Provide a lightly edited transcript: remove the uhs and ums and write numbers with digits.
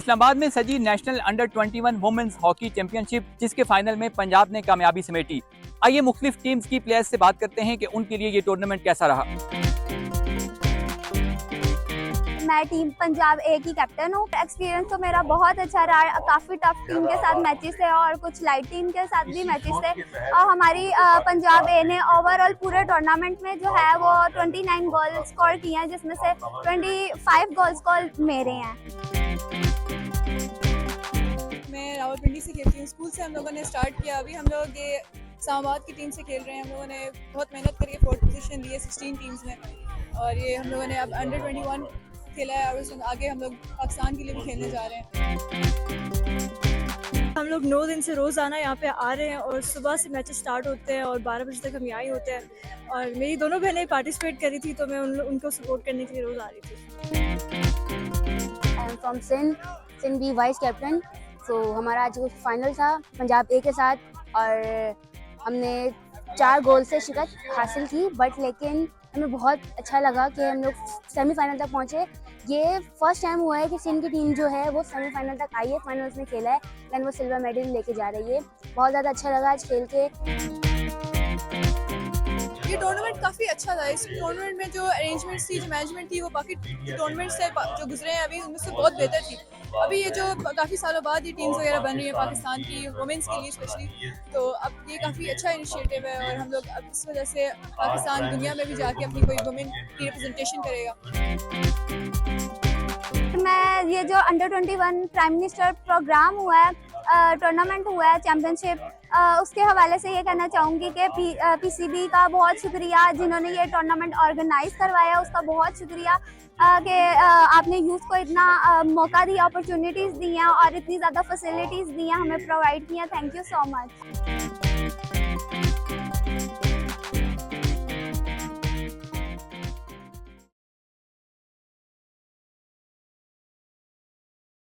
इस्लामाबाद में सजी national under 21 women's hockey championship, जिसके फाइनल में पंजाब ने कामयाबी समेटी। आइए मुख्तलिफ टीम्स की प्लेयर्स से बात करते हैं कि उनके लिए ये टूर्नामेंट कैसा रहा। मैं टीम पंजाब ए की कैप्टन हूँ। एक्सपीरियंस तो मेरा बहुत अच्छा रहा। काफ़ी टफ टीम के साथ मैचेस थे और कुछ लाइट टीम के साथ भी मैचेस थे। और हमारी पंजाब ए ने ओवरऑल पूरे टूर्नामेंट में जो है वो 29 गोल स्कोर किए हैं, जिसमें से 25 गोल स्कोर मेरे हैं। मैं रावलपिंडी से खेलती हूँ। स्कूल से हम लोगों ने स्टार्ट किया। अभी हम लोग ये इस्लामाबाद की टीम से खेल रहे हैं। हम लोगों ने बहुत मेहनत करके 4th पोजीशन ली है 16 टीम्स में, और ये हम लोगों ने अब अंडर 21 खेला है और उसमें आगे हम लोग पाकिस्तान के लिए भी खेलने जा रहे हैं। हम लोग 9 दिन से रोज़ाना यहाँ पे आ रहे हैं और सुबह से मैचेस स्टार्ट होते हैं और 12 बजे तक हम यहाँ ही होते हैं। और मेरी दोनों बहनें पार्टिसिपेट करी थी, तो मैं उनको सपोर्ट करने के लिए रोज़ आ रही थी। I am from Sindh B vice captain. तो हमारा आज फाइनल था पंजाब ए के साथ और हमने 4 गोल से शिकस्त हासिल की, बट लेकिन हमें बहुत अच्छा लगा कि हम लोग सेमीफाइनल तक पहुँचे। ये फर्स्ट टाइम हुआ है कि सिंध की टीम जो है वो सेमीफाइनल तक आई है, फाइनल्स में खेला है, लेकिन वो सिल्वर मेडल लेके जा रही है। बहुत ज़्यादा अच्छा लगा आज खेल के। ये टूर्नामेंट काफ़ी अच्छा था। इस टूर्नामेंट में जो अरेंजमेंट्स थी, जो मैनेजमेंट थी, वो बाकी टूर्नामेंट से जो गुजरे हैं अभी उनमें से बहुत बेहतर थी। अभी ये जो काफ़ी सालों बाद ये टीम्स वगैरह बन रही है पाकिस्तान की वुमेंस के लिए स्पेशली, तो अब ये काफ़ी अच्छा इनिशिएटिव है और हम लोग अब इस वजह से पाकिस्तान दुनिया में भी जाके अपनी कोई वुमेन की रिप्रेजेंटेशन करेगा। मैं ये जो अंडर 21 प्राइम मिनिस्टर प्रोग्राम हुआ है, टूर्नामेंट हुआ है, चैम्पियनशिप, उसके हवाले से ये कहना चाहूँगी कि पीसीबी का बहुत शुक्रिया, जिन्होंने ये टूर्नामेंट ऑर्गेनाइज करवाया उसका बहुत शुक्रिया कि आपने यूथ को इतना मौका दिया, अपॉर्चुनिटीज़ दी हैं और इतनी ज़्यादा फैसिलिटीज़ दी हैं, हमें प्रोवाइड किया। Thank you so much.